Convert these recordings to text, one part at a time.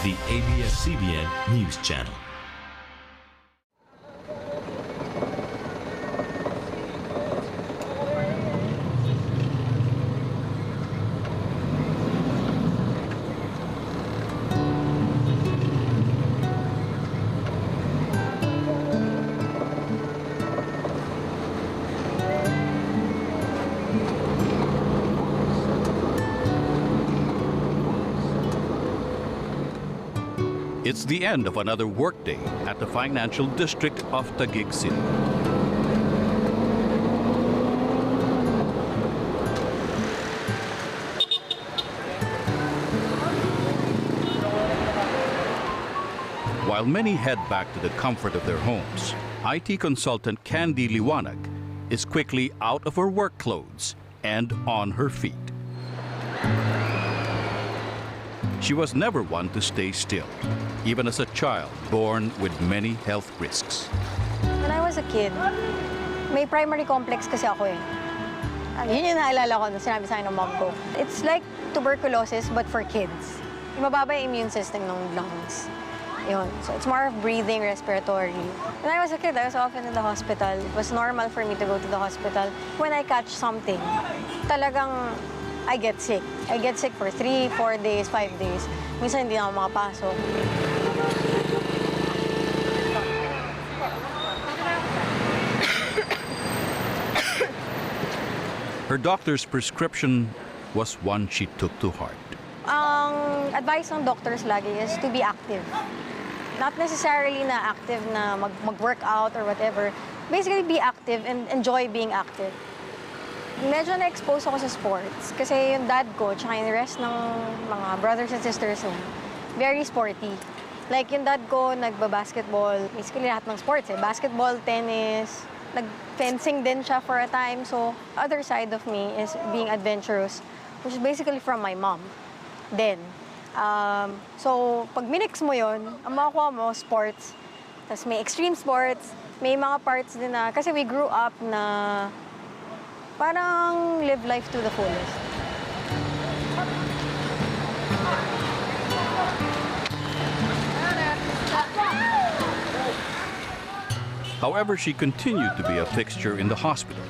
the ABS-CBN News Channel. It's the end of another workday at the financial district of Taguig City. While many head back to the comfort of their homes, IT consultant Candy Liwanag is quickly out of her work clothes and on her feet. She was never one to stay still, even as a child born with many health risks. When I was a kid, may primary complex kasi ako eh. Yun yung naalala ko nung sinabi sa akin ng mom ko. It's like tuberculosis but for kids. Yung mababa yung immune system ng lungs. Yun. So it's more of breathing, respiratory. When I was a kid, I was often in the hospital. It was normal for me to go to the hospital. When I catch something, talagang I get sick. I get sick for 3, 4 days, 5 days. Minsan hindi na ako makapasok. Her doctor's prescription was one she took to heart. Ang advice ng doctors lagi is to be active. Not necessarily na active na mag-workout or whatever. Basically, be active and enjoy being active. Medyo na-expose ako sa sports kasi yung dad ko tsaka yung rest ng mga brothers and sisters niya, very sporty. Like yung dad ko, nagba-basketball, basically lahat ng sports eh. Basketball, tennis, nag-fencing din siya for a time. So, other side of me is being adventurous, which is basically from my mom. Then, so pag minix mo yun, ang makukuha mo, sports. Tapos may extreme sports, may mga parts din na, kasi we grew up na parang live life to the fullest. However, she continued to be a fixture in the hospital,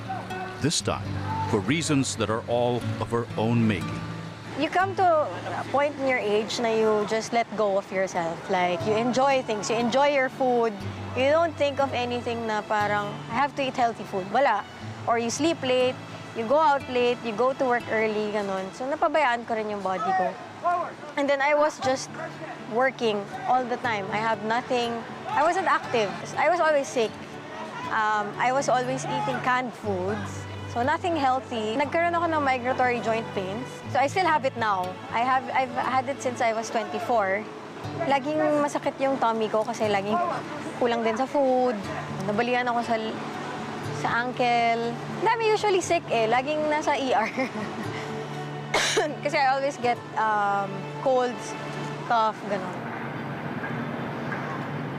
this time for reasons that are all of her own making. You come to a point in your age na you just let go of yourself. Like, you enjoy things, you enjoy your food. You don't think of anything na parang, I have to eat healthy food. Wala. Or you sleep late, you go out late, you go to work early, ganun. So, napabayaan ko rin yung body ko. And then I was just working all the time. I have nothing. I wasn't active. I was always sick. I was always eating canned foods. So, nothing healthy. Nagkaroon ako ng migratory joint pains. So, I still have it now. I've had it since I was 24. Laging masakit yung tummy ko kasi laging kulang din sa food. Nabalian ako sa ankle. Dami usually sick eh. Laging nasa ER. Kasi I always get colds, cough, gano'n.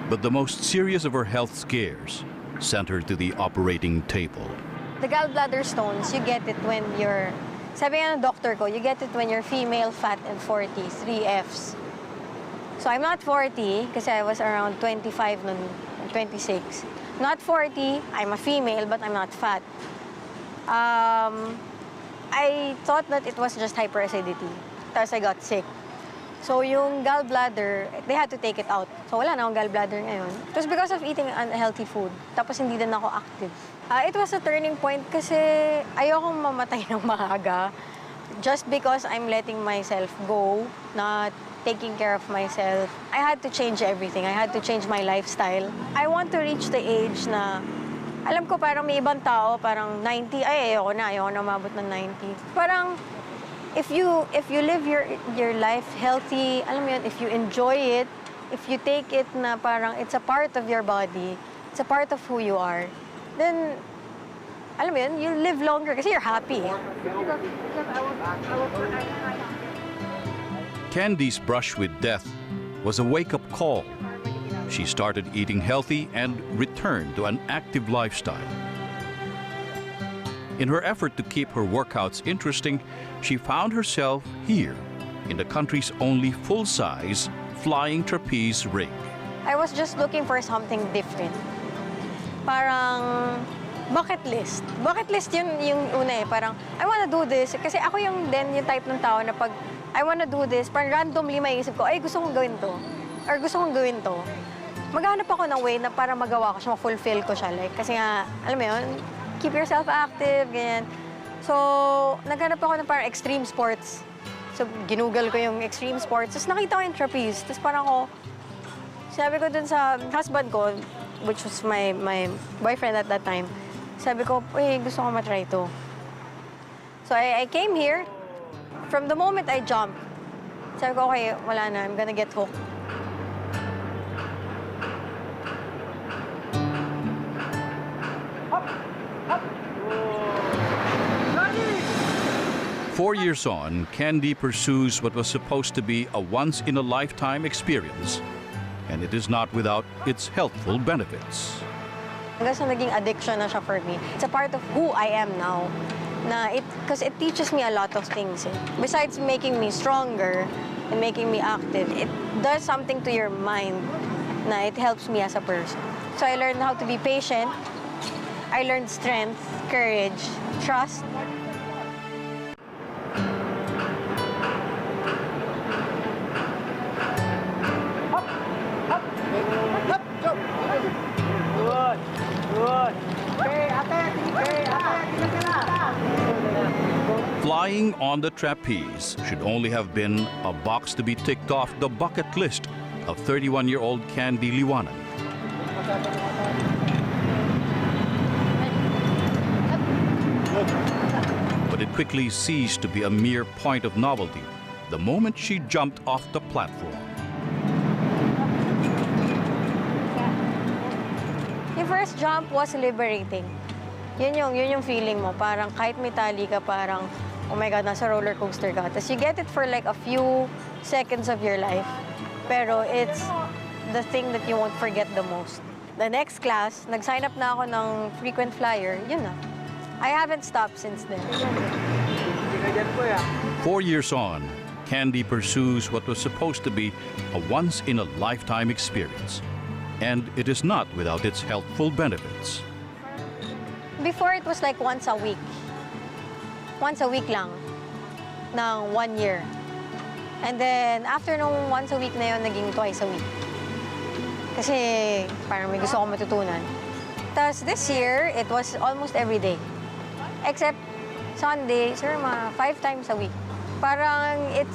But the most serious of her health scares sent her to the operating table. The gallbladder stones, you get it when you're, sabi nga ng doctor ko, you get it when you're female, fat, and 40, 3 Fs. So I'm not 40 kasi I was around 25 noon, 26. Not 40, I'm a female, but I'm not fat. I thought that it was just hyperacidity. Tapos I got sick. So yung gallbladder, they had to take it out. So wala na akong gallbladder ngayon. It was because of eating unhealthy food. Tapos hindi din ako active. It was a turning point kasi ayokong mamatay ng maaga. Just because I'm letting myself go, not taking care of myself. I had to change everything. I had to change my lifestyle. I want to reach the age na, alam ko parang may ibang tao, parang 90, ay ayoko na umabot ng 90. Parang, if you live your life healthy, alam mo yun, if you enjoy it, if you take it na parang it's a part of your body, it's a part of who you are, then, alam mo yun, you live longer kasi you're happy. Candy's brush with death was a wake-up call. She started eating healthy and returned to an active lifestyle. In her effort to keep her workouts interesting, she found herself here in the country's only full-size Flying Trapeze rig. I was just looking for something different. Parang bucket list. Bucket list yun yung una eh. Parang, I wanna do this. Kasi ako yung type ng tao na pag I wanna do this, parang randomly maiisip ko, ay gusto kong gawin to. Or gusto kong gawin to. Maghanap ako ng way na para magawa ko siya, ma-fulfill ko siya. Like, kasi nga, alam mo yun, keep yourself active, ganyan. So, naghanap ako ng parang extreme sports. So, ginugal ko yung extreme sports. Tapos nakita ko yung trapeze. Tapos parang ako, sabi ko dun sa husband ko, which was my boyfriend at that time, sabi ko, gusto ko matry ito. So I came here. From the moment I jumped, sabi ko, okay, wala na, I'm gonna get hooked. Hop, hop. 4 years on, Candy pursues what was supposed to be a once-in-a-lifetime experience. And it is not without its healthful benefits. Hanggang sa naging addiction na siya for me. It's a part of who I am now. Because it teaches me a lot of things. Besides making me stronger and making me active, it does something to your mind na it helps me as a person. So I learned how to be patient. I learned strength, courage, trust. Flying on the trapeze should only have been a box to be ticked off the bucket list of 31-year-old Candy Liwanag. But it quickly ceased to be a mere point of novelty the moment she jumped off the platform. Yung first jump was liberating. Yun yung feeling mo. Parang kahit may tali ka, parang, oh my God, nasa roller coaster ka. Tapos you get it for like a few seconds of your life. Pero it's the thing that you won't forget the most. The next class, nag-sign up na ako ng frequent flyer, yun na. I haven't stopped since then. 4 years on, Candy pursues what was supposed to be a once-in-a-lifetime experience. And it is not without its healthful benefits. Before, it was like once a week. Once a week lang, ng 1 year. And then, after nung once a week na yun, naging twice a week. Kasi parang may gusto akong matutunan. Tapos this year, it was almost every day. Except Sunday, sir, 5 times a week. Parang it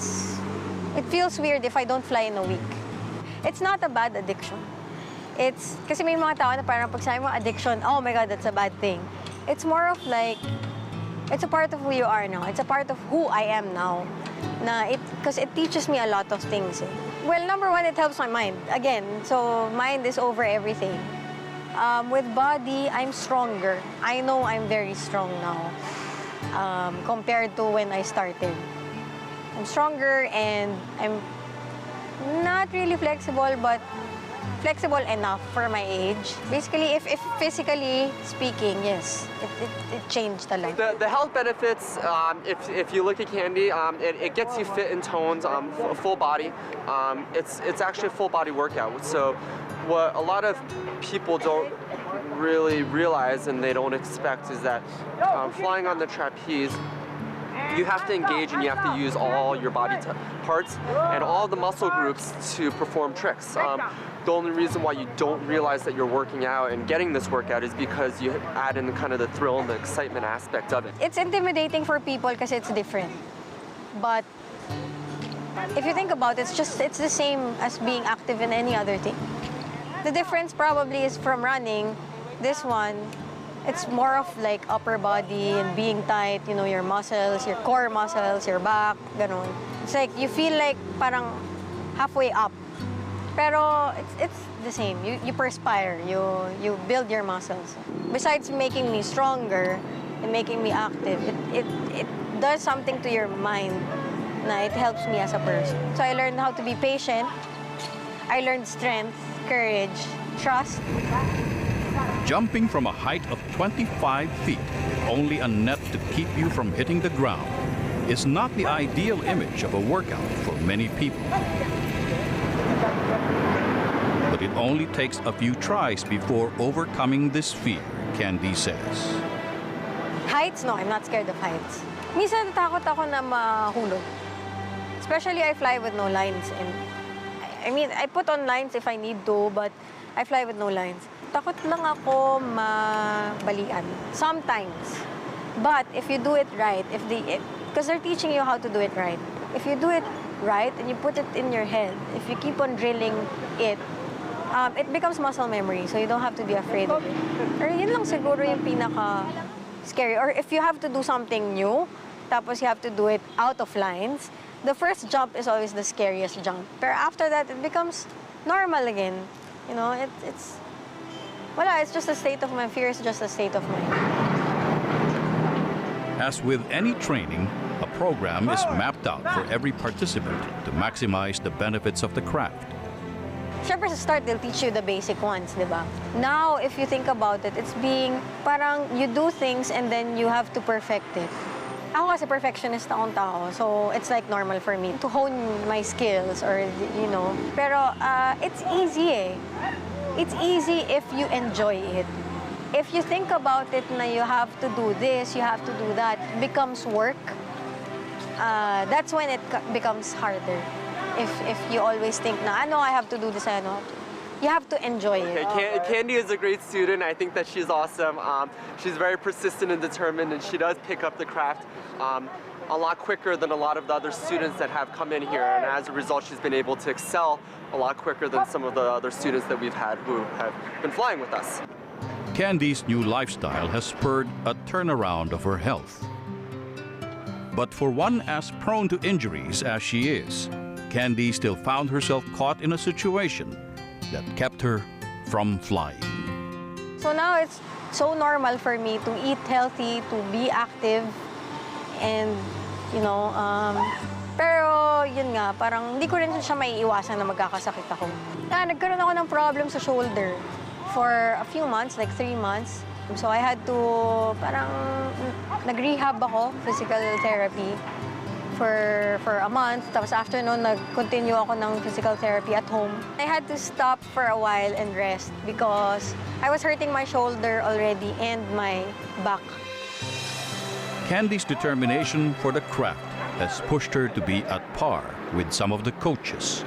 feels weird if I don't fly in a week. It's not a bad addiction. Kasi may mga tao na parang pag sabi mo addiction, oh my God, that's a bad thing. It's more of like, it's a part of who you are now. It's a part of who I am now. Because it teaches me a lot of things. Well, number one, it helps my mind. Again, so mind is over everything. With body, I'm stronger. I know I'm very strong now compared to when I started. I'm stronger and I'm not really flexible, but flexible enough for my age. Basically, if physically speaking, yes, it changed a lot. The health benefits, if you look at Candy, it gets you fit and toned, full body. It's actually a full body workout. So what a lot of people don't really realize and they don't expect is that flying on the trapeze, you have to engage and you have to use all your body parts and all the muscle groups to perform tricks. The only reason why you don't realize that you're working out and getting this workout is because you add in kind of the thrill and the excitement aspect of it. It's intimidating for people because it's different. But if you think about it, it's the same as being active in any other thing. The difference probably is from running. This one, it's more of like upper body and being tight, you know, your muscles, your core muscles, your back, ganun. It's like you feel like parang halfway up. Pero it's the same. You perspire, you build your muscles. Besides making me stronger and making me active, it does something to your mind na it helps me as a person. So I learned how to be patient. I learned strength, courage, trust. Jumping from a height of 25 feet with only a net to keep you from hitting the ground is not the ideal image of a workout for many people. it only takes a few tries before overcoming this fear, Candy says. Heights? No, I'm not scared of heights. Minsan natakot ako na mahulog. Especially I fly with no lines. And I mean, I put on lines if I need to, but I fly with no lines. Takot lang ako mabalian. Sometimes. But if you do it right, because they're teaching you how to do it right. If you do it right and you put it in your head, if you keep on drilling it, it becomes muscle memory, so you don't have to be afraid of it. Or yun lang siguro yung pinaka-scary. Or if you have to do something new, tapos you have to do it out of lines, the first jump is always the scariest jump. But after that, it becomes normal again. You know, it's just a state of mind. Fear is just a state of mind. As with any training, a program is mapped out for every participant to maximize the benefits of the craft. Siyempre sa start, they'll teach you the basic ones, di ba? Now, if you think about it, it's being parang you do things and then you have to perfect it. Ako kasi perfectionist akong tao, so it's like normal for me to hone my skills or, you know. Pero it's easy eh. It's easy if you enjoy it. If you think about it na you have to do this, you have to do that, it becomes work, that's when it becomes harder. If you always think na, I have to do this, you have to enjoy it. Okay, Candy is a great student. I think that she's awesome. She's very persistent and determined, and she does pick up the craft a lot quicker than a lot of the other students that have come in here. And as a result, she's been able to excel a lot quicker than some of the other students that we've had who have been flying with us. Candy's new lifestyle has spurred a turnaround of her health. But for one as prone to injuries as she is, Candy still found herself caught in a situation that kept her from flying. So now it's so normal for me to eat healthy, to be active, and, you know, pero yun nga, parang hindi ko rin siya maiiwasan na magkakasakit ako. Nagkaroon ako ng problem sa shoulder for a few months, like 3 months. So I had to, parang nag-rehab ako, physical therapy, for a month. Tapos after noon, nag-continue ako ng physical therapy at home. I had to stop for a while and rest because I was hurting my shoulder already and my back. Candy's determination for the craft has pushed her to be at par with some of the coaches.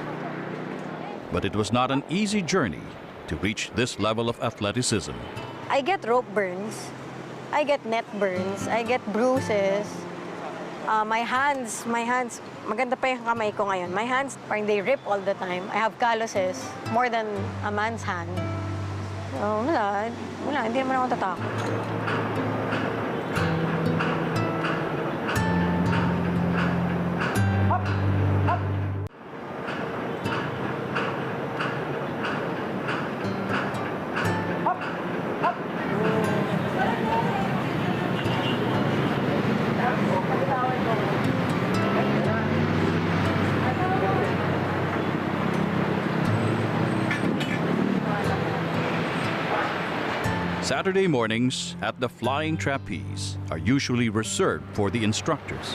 But it was not an easy journey to reach this level of athleticism. I get rope burns, I get net burns, I get bruises. My hands, maganda pa yung kamay ko ngayon. My hands, parang they rip all the time. I have calluses, more than a man's hand. So, wala, hindi naman ako tatakot. Saturday mornings at the Flying Trapeze are usually reserved for the instructors.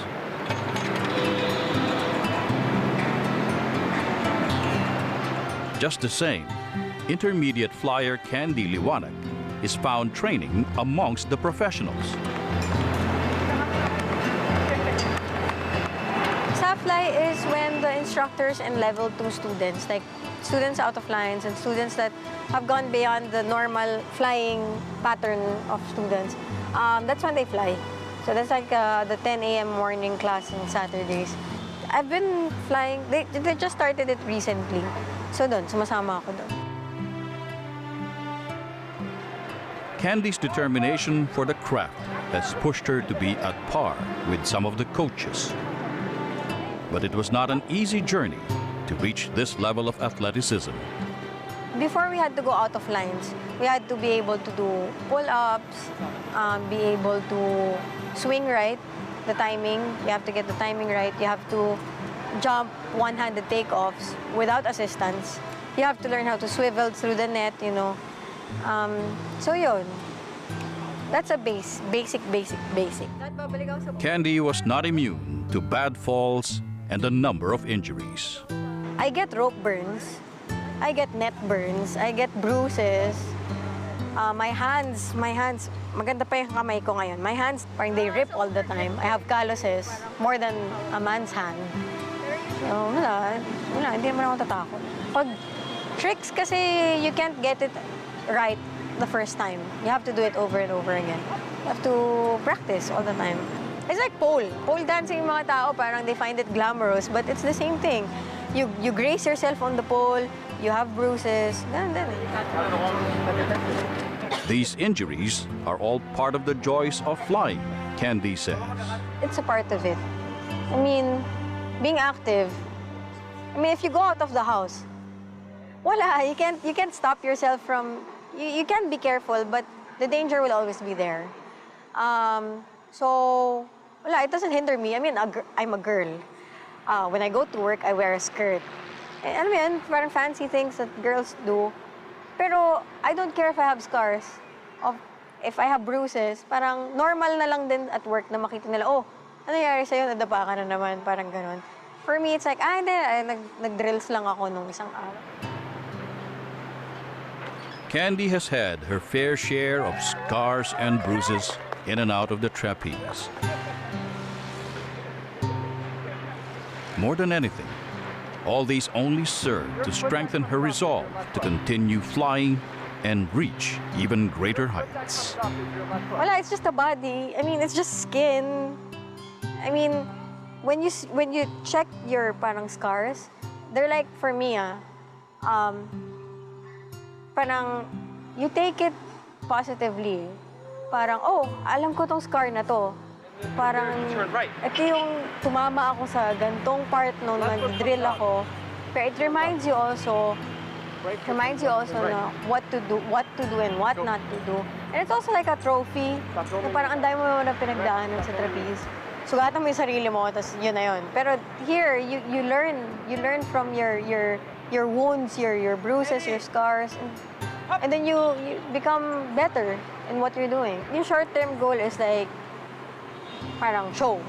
Just the same, intermediate flyer Candy Liwanag is found training amongst the professionals. Fly is when the instructors and level 2 students, like students out of lines and students that have gone beyond the normal flying pattern of students, that's when they fly. So that's like the 10 a.m. morning class on Saturdays. I've been flying, they just started it recently. So doon, sumasama ako doon. Candy's determination for the craft has pushed her to be at par with some of the coaches. But it was not an easy journey to reach this level of athleticism. Before we had to go out of lines, we had to be able to do pull-ups, be able to swing right, the timing. You have to get the timing right. You have to jump one-handed takeoffs without assistance. You have to learn how to swivel through the net, you know. So yun. That's a basic. Candy was not immune to bad falls and a number of injuries. I get rope burns. I get neck burns, I get bruises. My hands, maganda pa yung kamay ko ngayon. My hands, parang they rip all the time. I have calluses, more than a man's hand. So, wala, hindi naman ako tatakot. Pag tricks kasi, you can't get it right the first time. You have to do it over and over again. You have to practice all the time. It's like pole. Pole dancing yung mga tao, parang they find it glamorous, but it's the same thing. You grace yourself on the pole, you have bruises, ganun. These injuries are all part of the joys of flying, Candy says. It's a part of it. I mean, being active, if you go out of the house, wala, you can't stop yourself from, you can be careful, but the danger will always be there. So, wala, it doesn't hinder me. I mean, I'm a girl. When I go to work, I wear a skirt. Alam mo yun, parang fancy things that girls do. Pero I don't care if I have scars, if I have bruises. Parang normal na lang din at work na makita nila, oh, ano nangyari sa'yo? Nadapa ka na naman, parang ganun. For me, it's like, hindi, nag-drills lang ako nung isang araw. Candy has had her fair share of scars and bruises in and out of the trapeze. More than anything, all these only serve to strengthen her resolve to continue flying and reach even greater heights. Wala, it's just a body. I mean, it's just skin. I mean, when you check your parang scars, they're like, for me, parang you take it positively. Parang, oh, alam ko tong scar na to. Parang, ito yung tumama ako sa gantong part nung nag-drill ako. Pero it reminds you also na what to do and what not to do. And it's also like a trophy. Na parang ang dami mo na pinagdaanan sa trapeze. Sugatan mo yung sarili mo, tapos yun na yun. Pero here, you learn from your wounds, your bruises, your scars. And then you become better in what you're doing. Yung short-term goal is like, parang show.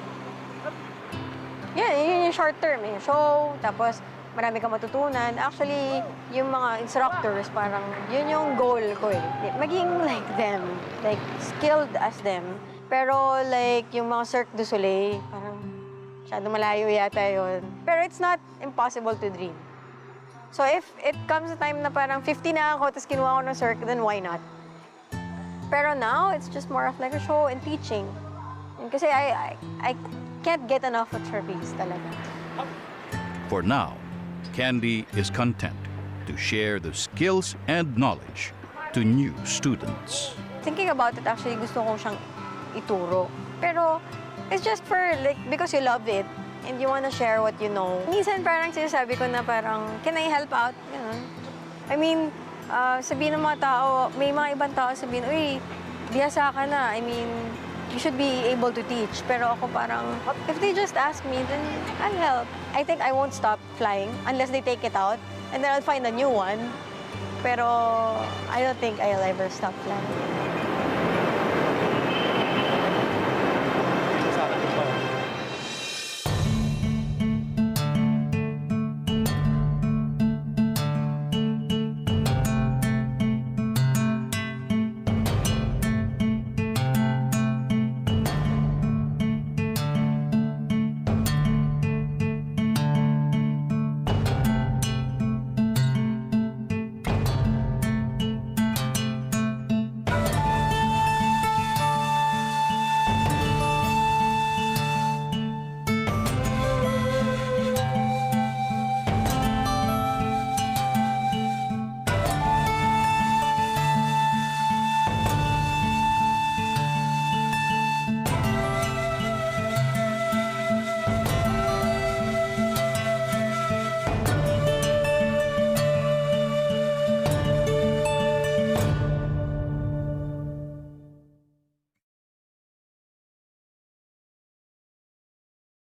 Yun yung short-term, eh. Show, tapos marami kang matutunan. Actually, yung mga instructors, parang yun yung goal ko eh. Maging like them, like skilled as them. Pero like yung mga Cirque du Soleil, parang masyado malayo yata yun. Pero it's not impossible to dream. So if it comes a time na parang 50 na ako, tapos kinuha ko ng Cirque, then why not? Pero now, it's just more of like a show and teaching. Kasi I can't get enough of trapeze talaga. For now, Candy is content to share the skills and knowledge to new students. Thinking about it, actually, gusto kong siyang ituro. Pero it's just for, like, because you love it and you wanna share what you know. Minsan parang sinasabi ko na parang, can I help out? Ganun. I mean, sabihin ng mga tao, may mga ibang tao sabihin, uy, bihasa ka na. I mean, you should be able to teach. Pero ako parang, if they just ask me, then I'll help. I think I won't stop flying unless they take it out. And then I'll find a new one. Pero I don't think I'll ever stop flying.